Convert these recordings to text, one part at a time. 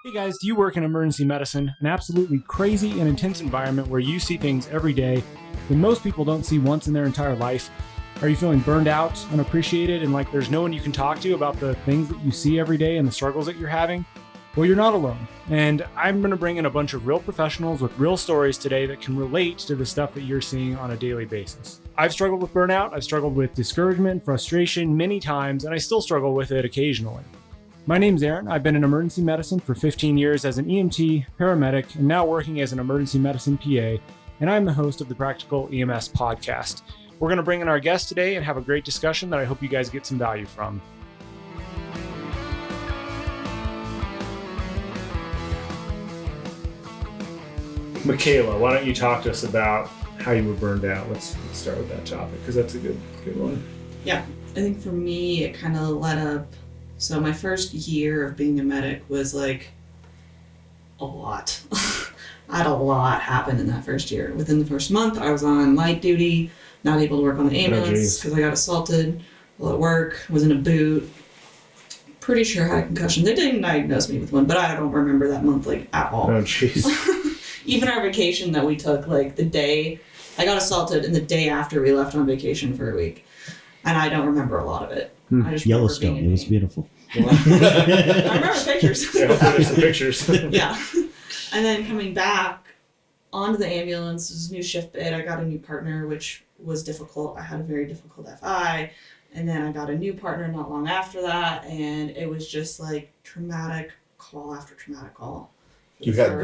Hey guys, do you work in emergency medicine? An absolutely crazy and intense environment where you see things every day that most people don't see once in their entire life? Are you feeling burned out, unappreciated, and like there's no one you can talk to about the things that you see every day and the struggles that you're having? Well, you're not alone. And I'm going to bring in a bunch of real professionals with real stories today that can relate to the stuff that you're seeing on a daily basis. I've struggled with burnout, I've struggled with discouragement, frustration many times, and I still struggle with it occasionally. My name's Aaron. I've been in emergency medicine for 15 years as an EMT, paramedic, and now working as an emergency medicine PA, and I'm the host of the Practical EMS podcast. We're going to bring in our guest today and have a great discussion that I hope you guys get some value from. Micaela, why don't you talk to us about how you were burned out? Let's start with that topic because that's a good one. Yeah, I think for me it kind of led up. So my first year of being a medic was like a lot. I had a lot happen in that first year. Within the first month, I was on light duty, not able to work on the ambulance because I got assaulted while at work, was in a boot. Pretty sure I had a concussion. They didn't diagnose me with one, but I don't remember that month like at all. Oh, jeez. Even our vacation that we took, like the day I got assaulted and the day after we left on vacation for a week. And I don't remember a lot of it. I just Yellowstone, it was beautiful. I remember the pictures. Yeah, hopefully there's some pictures. Yeah. And then coming back onto the ambulance, this is new shift bid. I got a new partner, which was difficult. I had a very difficult FI. And then I got a new partner not long after that. And it was just like traumatic call after traumatic call. You had a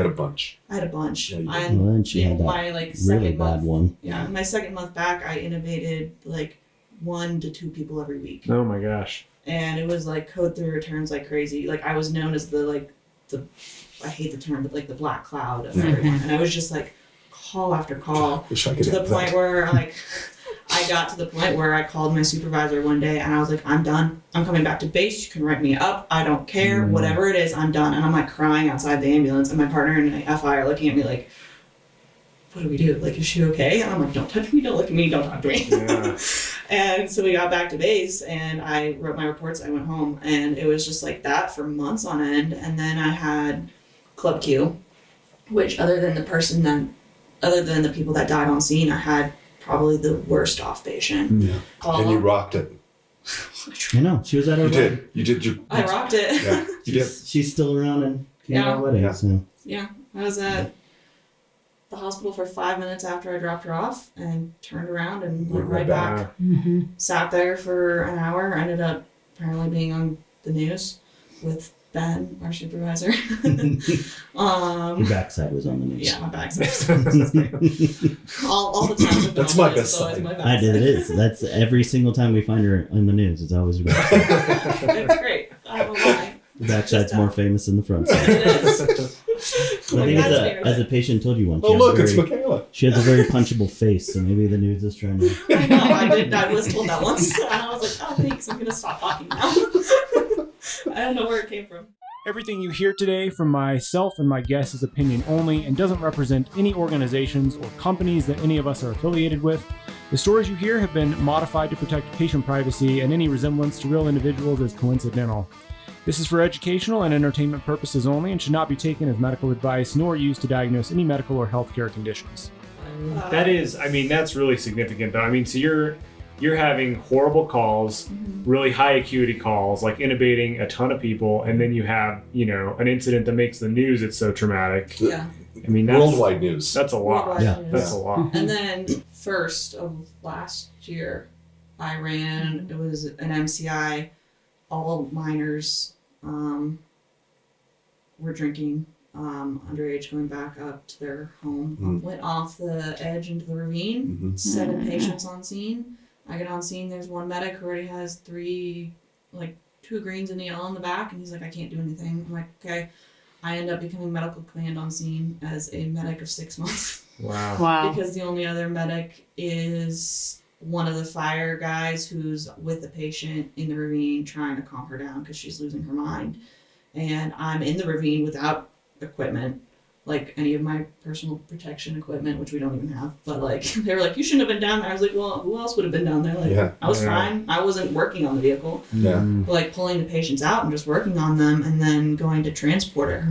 bunch. I had a bunch. Yeah, and she had that my really bad one. Yeah, my second month back, I intubated like 1 to 2 people every week. Oh my gosh. And it was like code through returns like crazy. Like I was known as the I hate the term, but like the black cloud of everyone. And I was just like call after call Wish I could to the have point that. where like I got to the point where I called my supervisor one day and I was like, I'm done. I'm coming back to base. You can write me up. I don't care. Whatever it is, I'm done. And I'm like crying outside the ambulance and my partner and my FI are looking at me like, what do we do? Like, is she okay? And I'm like, don't touch me, don't look at me, don't talk to me. Yeah. And so we got back to base and I wrote my reports. I went home and it was just like that for months on end. And then I had Club Q, which other than the people that died on scene, I had probably the worst off patient. Yeah. And you rocked it. I know, she was at her wedding. You did. I rocked it. Yeah, you did. She's still around and came to our wedding. Yeah. So. Yeah, I was at the hospital for 5 minutes after I dropped her off and turned around and went right back. Sat there for an hour, ended up apparently being on the news with Ben, our supervisor. Your backside was on the news. Yeah, my backside was great. All the time. That's my best side. It is. That's every single time we find her in the news. It's always your backside. It's great. I don't know why. The backside's more famous than the front side. It is. I think as a patient told you once. Oh look, it's Micaela. She has a very punchable face, so maybe the news is trying to... I know, I was told that once, and I was like, oh thanks, I'm gonna stop talking now. I don't know where it came from. Everything you hear today from myself and my guests is opinion only and doesn't represent any organizations or companies that any of us are affiliated with. The stories you hear have been modified to protect patient privacy, and any resemblance to real individuals is coincidental. This is for educational and entertainment purposes only and should not be taken as medical advice nor used to diagnose any medical or healthcare conditions. That's really significant though. So you're having horrible calls, really high acuity calls, like intubating a ton of people, and then you have, an incident that makes the news. It's so traumatic. Yeah. That's Worldwide news. That's a lot. Worldwide Yeah. news. That's a lot. And then first of last year, I ran, it was an MCI, all minors were drinking, underage, going back up to their home. Went off the edge into the ravine, 7 patients on scene. I get on scene, there's one medic who already has 2 greens and a yellow in the back, and he's like, I can't do anything. I'm like, okay. I end up becoming medical command on scene as a medic of 6 months. Wow. Because the only other medic is one of the fire guys who's with the patient in the ravine trying to calm her down because she's losing her mind. And I'm in the ravine without equipment. like any of my personal protection equipment, which we don't even have. But like they were like, you shouldn't have been down there. I was like, well, who else would have been down there? Like Yeah. I was fine. I wasn't working on the vehicle. Yeah. But, like pulling the patients out and just working on them, and then going to transporter.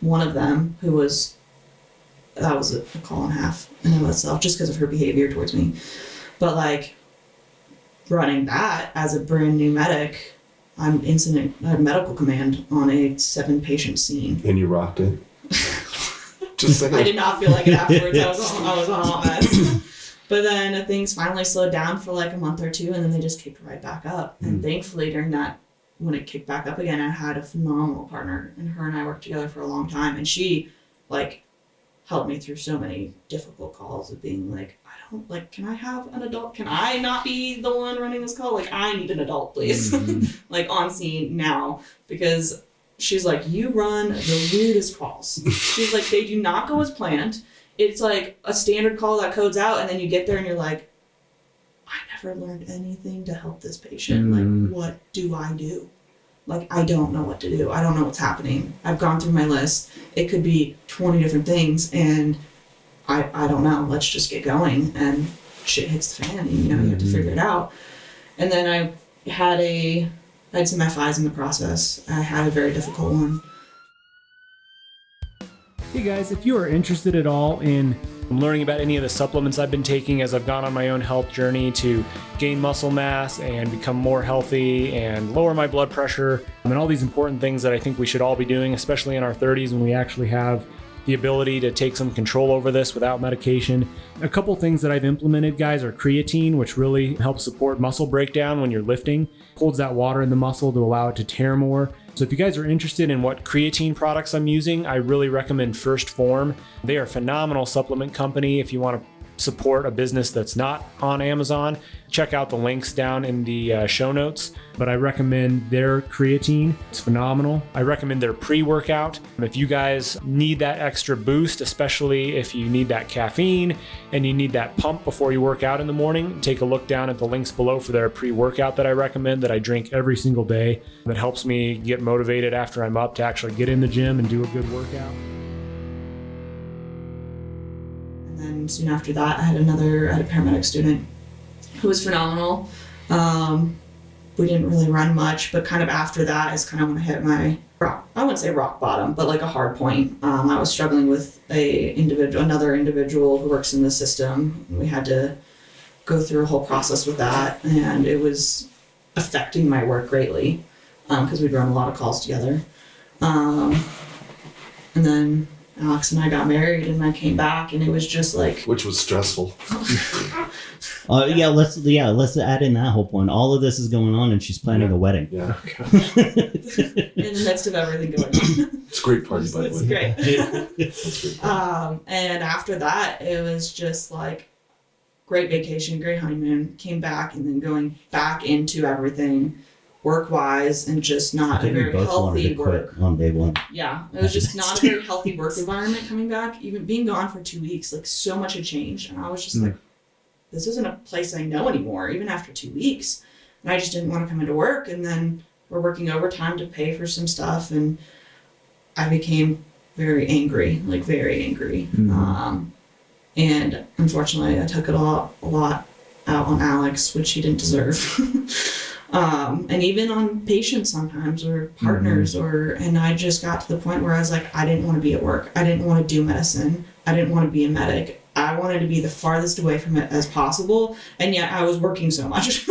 One of them that was a call and a half in and of itself, just because of her behavior towards me. But like running that as a brand new medic, I'm medical command on a 7-patient scene. And you rocked it. Just saying. I did not feel like it afterwards. I was a hot mess. But then things finally slowed down for like a month or two, and then they just kicked right back up. And thankfully during that, when it kicked back up again, I had a phenomenal partner, and her and I worked together for a long time, and she like helped me through so many difficult calls of being like, can I have an adult? Can I not be the one running this call? Like, I need an adult, please. Like, on scene now. Because she's like, you run the weirdest calls. She's like, they do not go as planned. It's like a standard call that codes out, and then you get there and you're like, I never learned anything to help this patient. Like, what do I do? Like, I don't know what to do. I don't know what's happening. I've gone through my list. It could be 20 different things, and I don't know. Let's just get going. And shit hits the fan, and you have to figure it out. And then I had some FIs in the process. I had a very difficult one. Hey guys, if you are interested at all in learning about any of the supplements I've been taking as I've gone on my own health journey to gain muscle mass and become more healthy and lower my blood pressure, and all these important things that I think we should all be doing, especially in our 30s when we actually have the ability to take some control over this without medication. A couple things that I've implemented, guys, are creatine, which really helps support muscle breakdown when you're lifting, holds that water in the muscle to allow it to tear more. So if you guys are interested in what creatine products I'm using, I really recommend First Form. They are a phenomenal supplement company. If you want to support a business that's not on Amazon, check out the links down in the show notes. But I recommend their creatine. It's phenomenal. I recommend their pre-workout. If you guys need that extra boost, especially if you need that caffeine and you need that pump before you work out in the morning, take a look down at the links below for their pre-workout that I recommend, that I drink every single day. That helps me get motivated after I'm up to actually get in the gym and do a good workout. And soon after that, I had a paramedic student who was phenomenal. We didn't really run much, but kind of after that is kind of when I hit my I wouldn't say rock bottom, but like a hard point. I was struggling with another individual who works in the system. We had to go through a whole process with that, and it was affecting my work greatly because we'd run a lot of calls together. And then Alex and I got married, and I came back, and it was just like, which was stressful. Let's add in that whole point. All of this is going on, and she's planning a wedding. Yeah. in the midst of everything going on. It's a great party, by the way. It's great. It's great. And after that, it was just like great vacation, great honeymoon. Came back, and then going back into everything work-wise, and just not a very healthy work on day one. Yeah, it was just not a very healthy work environment coming back. Even being gone for 2 weeks, like so much had changed, and I was just like, this isn't a place I know anymore, even after 2 weeks. And I just didn't want to come into work, and then we're working overtime to pay for some stuff, and I became very angry, like very angry. And unfortunately, I took it a lot out on Alex, which he didn't deserve. And even on patients sometimes, or partners, and I just got to the point where I was like, I didn't want to be at work. I didn't want to do medicine. I didn't want to be a medic. I wanted to be the farthest away from it as possible. And yet I was working so much.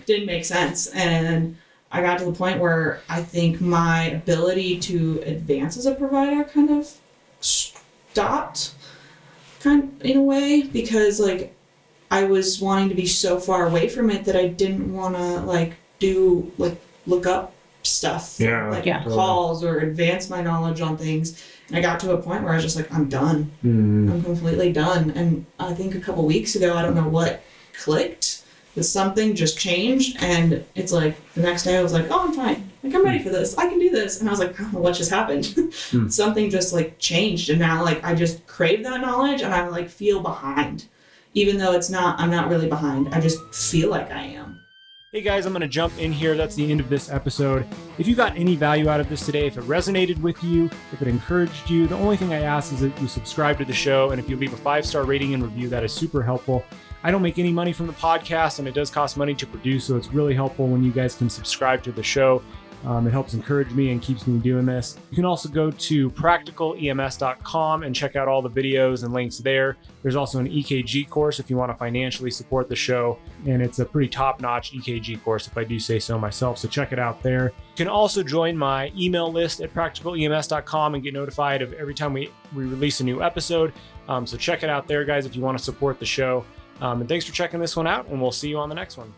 Didn't make sense. And I got to the point where I think my ability to advance as a provider kind of stopped, in a way, because like I was wanting to be so far away from it that I didn't want to look up stuff, calls, or advance my knowledge on things. And I got to a point where I was just like, I'm done. I'm completely done. And I think a couple weeks ago, I don't know what clicked, but something just changed. And it's like the next day I was like, oh, I'm fine. Like, I'm ready for this. I can do this. And I was like, I don't know what just happened. Something just like changed. And now like I just crave that knowledge, and I like feel behind. Even though I'm not really behind. I just feel like I am. Hey guys, I'm going to jump in here. That's the end of this episode. If you got any value out of this today, if it resonated with you, if it encouraged you, the only thing I ask is that you subscribe to the show. And if you leave a 5-star rating and review, that is super helpful. I don't make any money from the podcast, and it does cost money to produce. So it's really helpful when you guys can subscribe to the show. It helps encourage me and keeps me doing this. You can also go to practicalems.com and check out all the videos and links there. There's also an EKG course if you want to financially support the show, and it's a pretty top-notch EKG course if I do say so myself, so check it out there. You can also join my email list at practicalems.com and get notified of every time we release a new episode. So check it out there, guys, if you want to support the show. And thanks for checking this one out, and we'll see you on the next one.